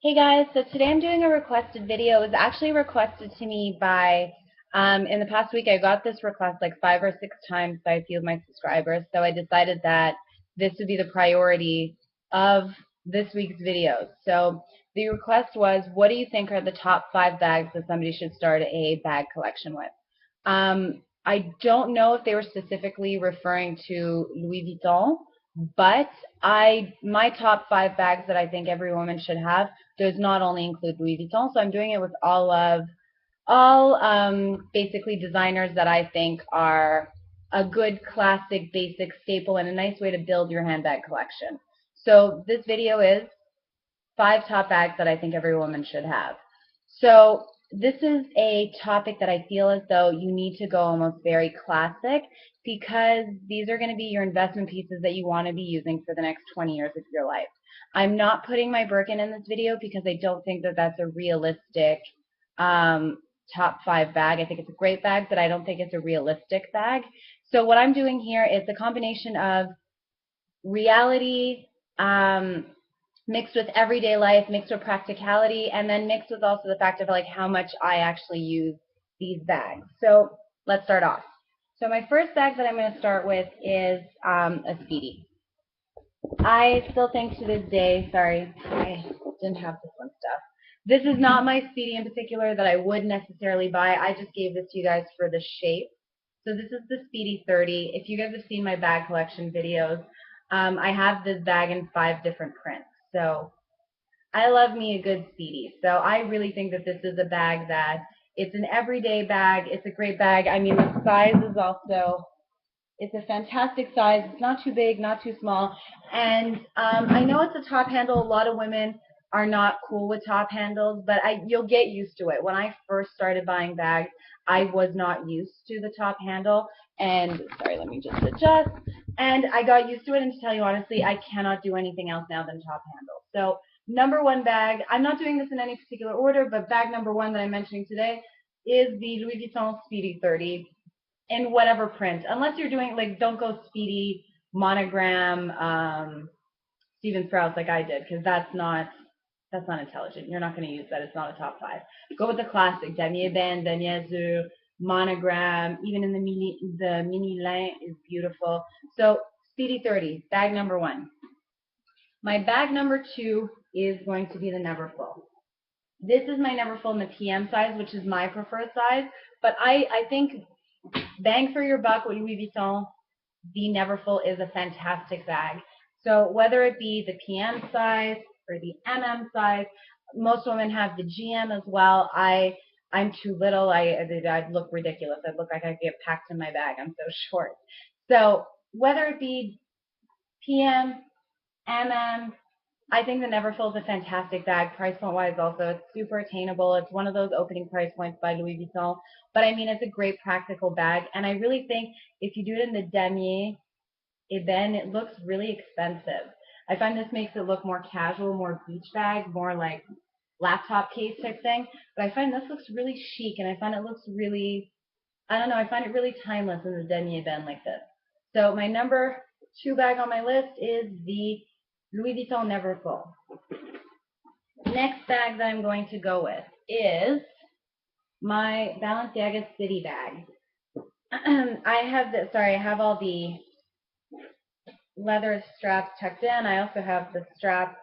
Hey guys, so today I'm doing a requested video. It was actually requested to me by, in the past week I got this request like 5 or 6 times by a few of my subscribers, so I decided that this would be the priority of this week's videos. So the request was, what do you think are the top 5 bags that somebody should start a bag collection with? I don't know if they were specifically referring to Louis Vuitton, but my top 5 bags that I think every woman should have does not only include Louis Vuitton, so I'm doing it with all basically designers that I think are a good classic basic staple and a nice way to build your handbag collection. So this video is 5 top bags that I think every woman should have. So this is a topic that I feel as though you need to go almost very classic because these are going to be your investment pieces that you want to be using for the next 20 years of your life. I'm not putting my Birkin in this video because I don't think that that's a realistic um, top 5 bag. I think it's a great bag, but I don't think it's a realistic bag. So what I'm doing here is a combination of reality, um, mixed with everyday life, mixed with practicality, and then mixed with also the fact of like how much I actually use these bags. So let's start off. So my first bag that I'm going to start with is a Speedy. I still think to this day, sorry, I didn't have this one stuff. This is not my Speedy in particular that I would necessarily buy. I just gave this to you guys for the shape. So this is the Speedy 30. If you guys have seen my bag collection videos, I have this bag in 5 different prints. So I love me a good Speedy. So I really think that this is a bag that it's an everyday bag. It's a great bag. I mean, the size is also, it's a fantastic size. It's not too big, not too small. And I know it's a top handle. A lot of women are not cool with top handles, but you'll get used to it. When I first started buying bags, I was not used to the top handle. And sorry, let me just adjust. And I got used to it. And to tell you honestly, I cannot do anything else now than top handle. So number one bag, I'm not doing this in any particular order, but bag number one that I'm mentioning today is the Louis Vuitton Speedy 30 in whatever print. Unless you're doing like, don't go Speedy monogram Steven Strauss like I did, because that's not intelligent. You're not going to use that. It's not a top 5. Go with the classic damier band, damier monogram. Even in the mini lin is beautiful. So Speedy 30, bag number one. My bag number two is going to be the Neverfull. This is my Neverfull in the PM size, which is my preferred size. But I think bang for your buck with Louis Vuitton, the Neverfull is a fantastic bag. So whether it be the PM size or the MM size, most women have the GM as well. I'm too little. I'd look ridiculous. I'd look like I get packed in my bag. I'm so short. So whether it be PM, MM, I think the Neverfull is a fantastic bag, price point wise also. It's super attainable. It's one of those opening price points by Louis Vuitton. But I mean, it's a great practical bag. And I really think if you do it in the damier eben, it looks really expensive. I find this makes it look more casual, more beach bag, more like laptop case type thing. But I find this looks really chic, and I find it looks really, I don't know, I find it really timeless in the damier eben like this. So my number two bag on my list is the Louis Vuitton Neverfull. Next bag that I'm going to go with is my Balenciaga City bag. I have all the leather straps tucked in. I also have the strap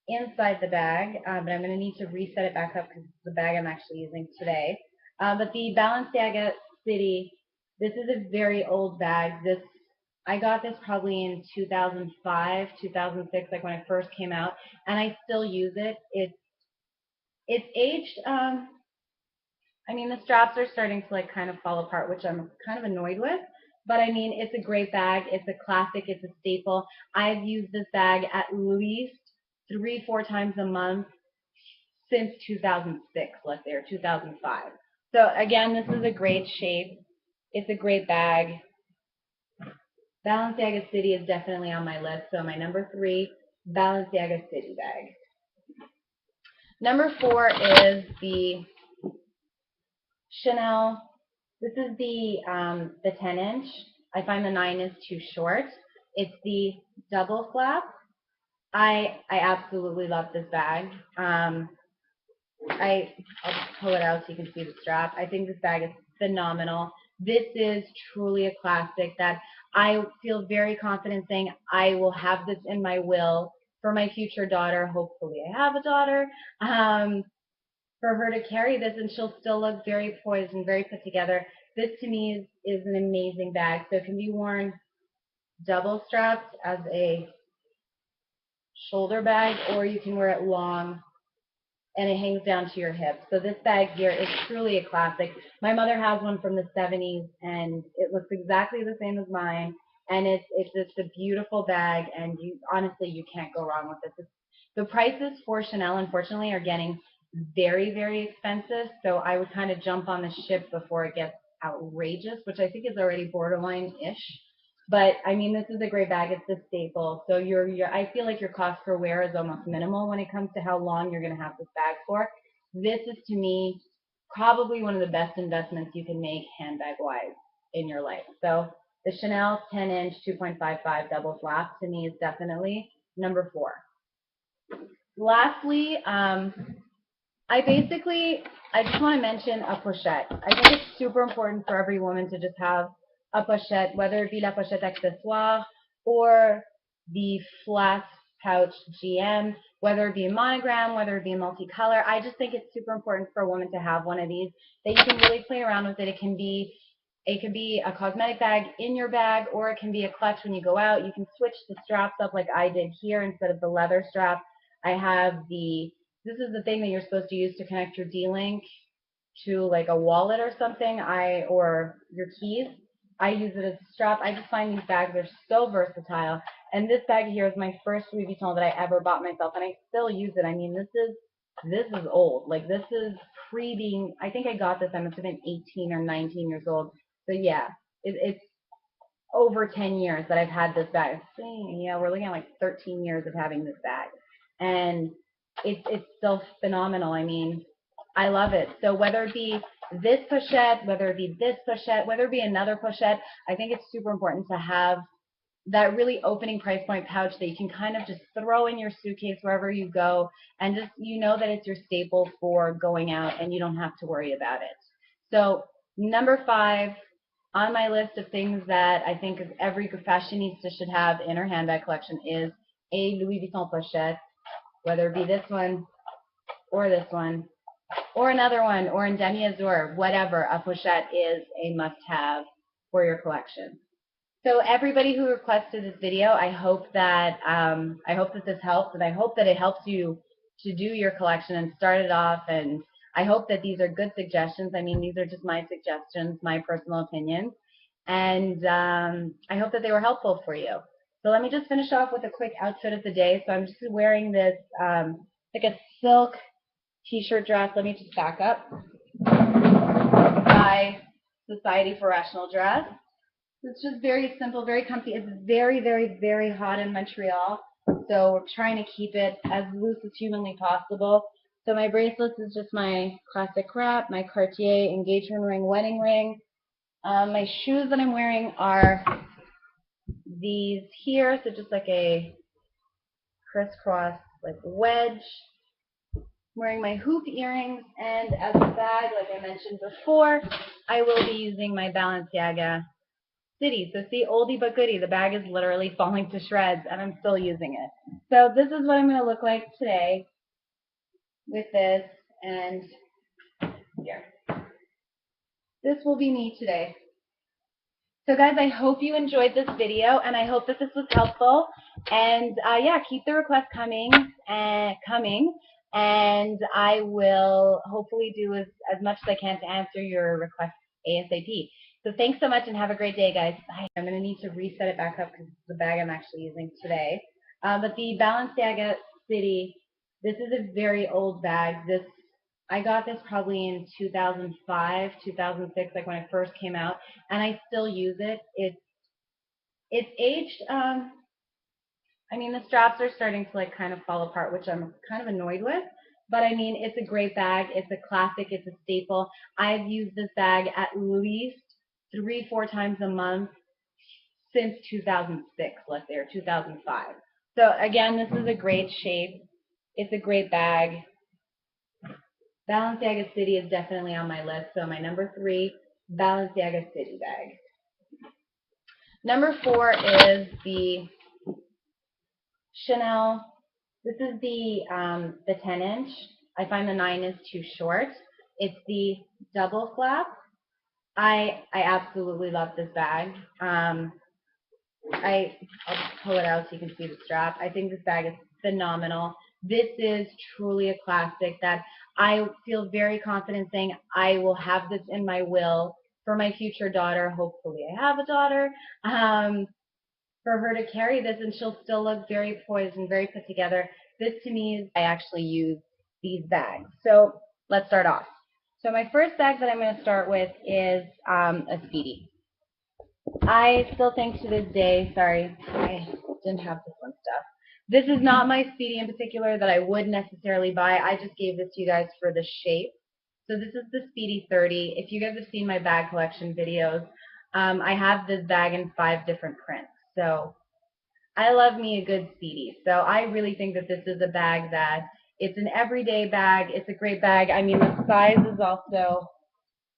inside the bag, but I'm going to need to reset it back up because it's the bag I'm actually using today. But the Balenciaga City, this is a very old bag. I got this probably in 2005, 2006, like when it first came out, and I still use it. It's aged. I mean, the straps are starting to like kind of fall apart, which I'm kind of annoyed with. But I mean, it's a great bag. It's a classic. It's a staple. I've used this bag at least 3, 4 times a month since 2006, let's say, or 2005. So again, this is a great shape. It's a great bag. Balenciaga City is definitely on my list. So my number 3, Balenciaga City bag. Number 4 is the Chanel. This is the 10-inch. I find the 9 is too short. It's the double flap. I absolutely love this bag. I'll just pull it out so you can see the strap. I think this bag is phenomenal. This is truly a classic that I feel very confident saying I will have this in my will for my future daughter. Hopefully, I have a daughter. Um, for her to carry this, and she'll still look very poised and very put together. This to me is an amazing bag. So it can be worn double strapped as a shoulder bag, or you can wear it long and it hangs down to your hip. So this bag here is truly a classic. My mother has one from the 70s, and it looks exactly the same as mine. And it's just a beautiful bag, and you honestly you can't go wrong with this. The prices for Chanel, unfortunately, are getting very, very expensive. So I would kind of jump on the ship before it gets outrageous, which I think is already borderline-ish. But I mean, this is a great bag. It's a staple. So I feel like your cost per wear is almost minimal when it comes to how long you're going to have this bag for. This is to me probably one of the best investments you can make handbag wise in your life. So the Chanel 10-inch 2.55 double flap to me is definitely number 4. Lastly, I just want to mention a pochette. I think it's super important for every woman to just have a pochette, whether it be la pochette accessoire or the flat pouch GM, whether it be a monogram, whether it be a multicolor. I just think it's super important for a woman to have one of these that you can really play around with it. It can be a cosmetic bag in your bag, or it can be a clutch when you go out. You can switch the straps up like I did here. Instead of the leather strap, I have this is the thing that you're supposed to use to connect your D-Link to like a wallet or something, or your keys. I use it as a strap. I just find these bags are so versatile. And this bag here is my first Louis Vuitton that I ever bought myself, and I still use it. I mean, this is old. Like this is pre being. I think I got this. I must have been 18 or 19 years old. So yeah, it's over 10 years that I've had this bag. Yeah, we're looking at like 13 years of having this bag, and it's still phenomenal. I mean, I love it. So whether it be this pochette, whether it be this pochette, whether it be another pochette, I think it's super important to have that really opening price point pouch that you can kind of just throw in your suitcase wherever you go, and just you know that it's your staple for going out and you don't have to worry about it. So number 5 on my list of things that I think every fashionista should have in her handbag collection is a Louis Vuitton pochette, whether it be this one or this one or another one or in demi azur, whatever. A pochette is a must-have for your collection. So everybody who requested this video, I hope that this helps, and I hope that it helps you to do your collection and start it off. And I hope that these are good suggestions. I mean, these are just my suggestions, my personal opinions, and I hope that they were helpful for you. So let me just finish off with a quick outfit of the day. So I'm just wearing this like a silk t-shirt dress. Let me just back up. By Society for Rational Dress. It's just very simple, very comfy. It's very, very, very hot in Montreal, so we're trying to keep it as loose as humanly possible. So my bracelets is just my classic wrap, my Cartier engagement ring, wedding ring. My shoes that I'm wearing are these here, so just like a crisscross like wedge. I'm wearing my hoop earrings, and as a bag, like I mentioned before, I will be using my Balenciaga City. So see, oldie but goodie. The bag is literally falling to shreds, and I'm still using it. So this is what I'm going to look like today with this, and here. This will be me today. So guys, I hope you enjoyed this video, and I hope that this was helpful. And yeah, keep the requests coming, and I will hopefully do as much as I can to answer your requests ASAP. So thanks so much, and have a great day, guys. Bye. I'm going to need to reset it back up because it's the bag I'm actually using today. But the Balenciaga City, this is a very old bag. I got this probably in 2005, 2006, like when it first came out, and I still use it. It's aged. I mean, the straps are starting to like kind of fall apart, which I'm kind of annoyed with. But I mean, it's a great bag. It's a classic. It's a staple. I've used this bag at least 3, 4 times a month since 2006, let's say, or 2005. So again, this is a great shape. It's a great bag. Balenciaga City is definitely on my list. So my number 3, Balenciaga City bag. Number 4 is the Chanel. This is the 10-inch. I find the 9 is too short. It's the double flap. I absolutely love this bag. I'll just pull it out so you can see the strap. I think this bag is phenomenal. This is truly a classic that I feel very confident saying I will have this in my will for my future daughter. Hopefully I have a daughter. For her to carry this and she'll still look very poised and very put together. This to me is I actually use these bags. So let's start off. So my first bag that I'm going to start with is a Speedy. I still think to this day, sorry, I didn't have this one stuff. This is not my Speedy in particular that I would necessarily buy. I just gave this to you guys for the shape. So this is the Speedy 30. If you guys have seen my bag collection videos, I have this bag in 5 different prints. So I love me a good Speedy. So I really think that this is a bag that it's an everyday bag. It's a great bag. I mean, the size is also,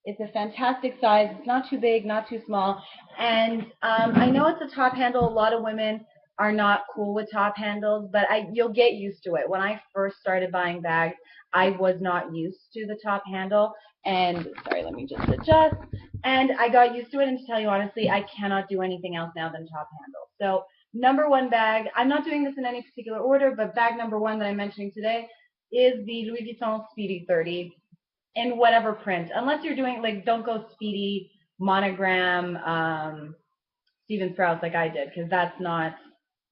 it's a fantastic size. It's not too big, not too small. And I know it's a top handle. A lot of women are not cool with top handles, but you'll get used to it. When I first started buying bags, I was not used to the top handle. And sorry, let me just adjust. And I got used to it. And to tell you honestly, I cannot do anything else now than top handle. So number 1 bag, I'm not doing this in any particular order, but bag number 1 that I'm mentioning today is the Louis Vuitton Speedy 30 in whatever print. Unless you're doing, like, don't go Speedy, monogram, Steven Strauss like I did, because that's not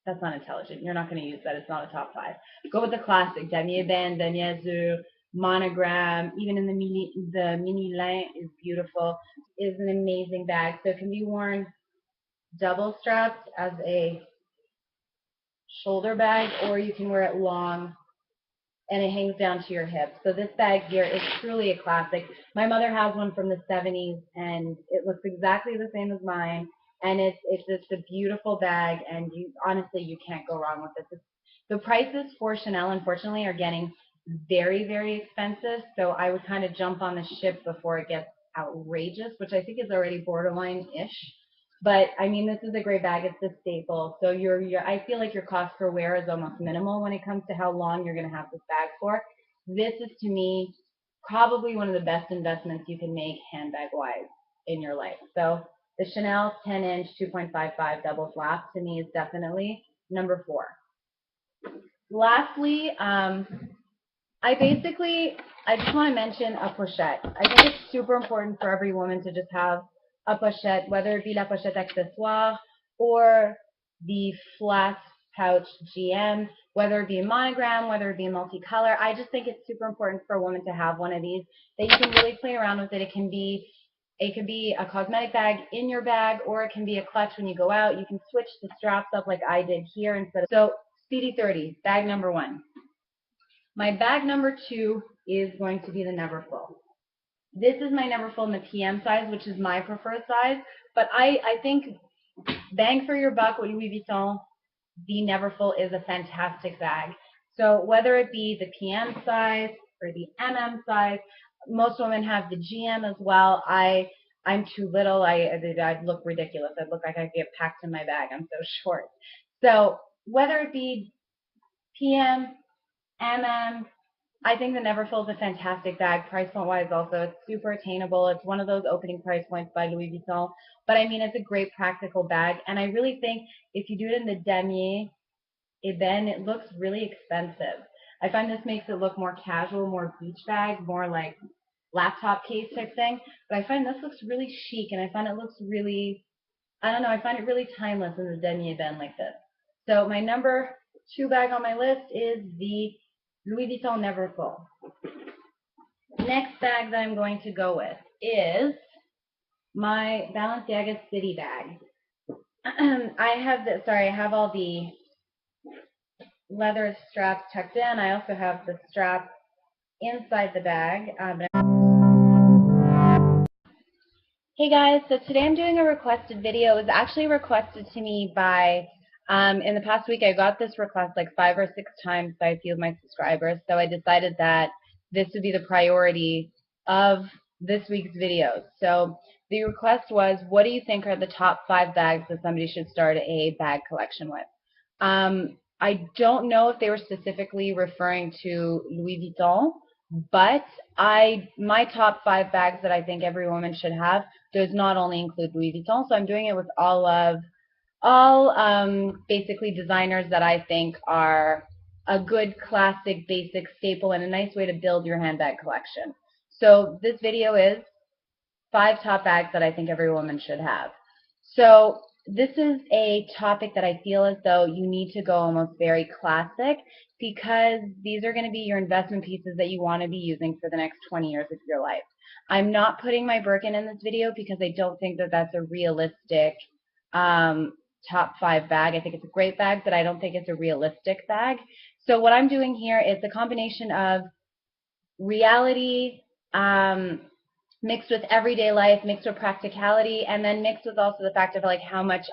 intelligent. You're not going to use that. It's not a top 5. Go with the classic. Damier Band, Damier Azur, monogram, even in the mini lin is beautiful. It is an amazing bag. So it can be worn double strapped as a shoulder bag, or you can wear it long and it hangs down to your hips. So this bag here is truly a classic. My mother has one from the 70s, and it looks exactly the same as mine. And it's just a beautiful bag, and honestly, you can't go wrong with this. The prices for Chanel, unfortunately, are getting very, very expensive. So I would kind of jump on the ship before it gets outrageous, which I think is already borderline-ish. But I mean, this is a great bag. It's a staple. So I feel like your cost per wear is almost minimal when it comes to how long you're going to have this bag for. This is, to me, probably one of the best investments you can make handbag-wise in your life. So the Chanel 10-inch 2.55 double flap to me is definitely number 4. Lastly, I just want to mention a pochette. I think it's super important for every woman to just have a pochette, whether it be la pochette accessoire or the flat pouch GM, whether it be a monogram, whether it be a multicolor. I just think it's super important for a woman to have one of these that you can really play around with it. It can be a cosmetic bag in your bag, or it can be a clutch when you go out. You can switch the straps up like I did here instead of. So Speedy 30, bag number 1. My bag number 2 is going to be the Neverfull. This is my Neverfull in the PM size, which is my preferred size. But I think bang for your buck with Louis Vuitton, the Neverfull is a fantastic bag. So whether it be the PM size or the MM size, most women have the GM as well. I'm too little. I'd look ridiculous. I'd look like I'd get packed in my bag. I'm so short. So whether it be PM, I think the Neverfull is a fantastic bag, price point wise also. It's super attainable. It's one of those opening price points by Louis Vuitton. But I mean, it's a great practical bag. And I really think if you do it in the damier, then it looks really expensive. I find this makes it look more casual, more beach bag, more like laptop case type thing. But I find this looks really chic, and I find it looks really, I don't know, I find it really timeless in the damier bend like this. So my number 2 bag on my list is the Louis Vuitton Neverfull. Next bag that I'm going to go with is my Balenciaga City bag. I have all the leather straps tucked in. I also have the strap inside the bag. Hey guys, so today I'm doing a requested video. It was actually requested to me by In the past week, I got this request like 5 or 6 times by a few of my subscribers, so I decided that this would be the priority of this week's videos. So the request was, what do you think are the top 5 bags that somebody should start a bag collection with? I don't know if they were specifically referring to Louis Vuitton, but my top 5 bags that I think every woman should have does not only include Louis Vuitton, so I'm doing it with all basically designers that I think are a good classic basic staple and a nice way to build your handbag collection. So this video is 5 top bags that I think every woman should have. So this is a topic that I feel as though you need to go almost very classic, because these are going to be your investment pieces that you want to be using for the next 20 years of your life. I'm not putting my Birkin in this video because I don't think that that's a realistic top 5 bag. I think it's a great bag, but I don't think it's a realistic bag. So what I'm doing here is a combination of reality, mixed with everyday life, mixed with practicality, and then mixed with also the fact of like how much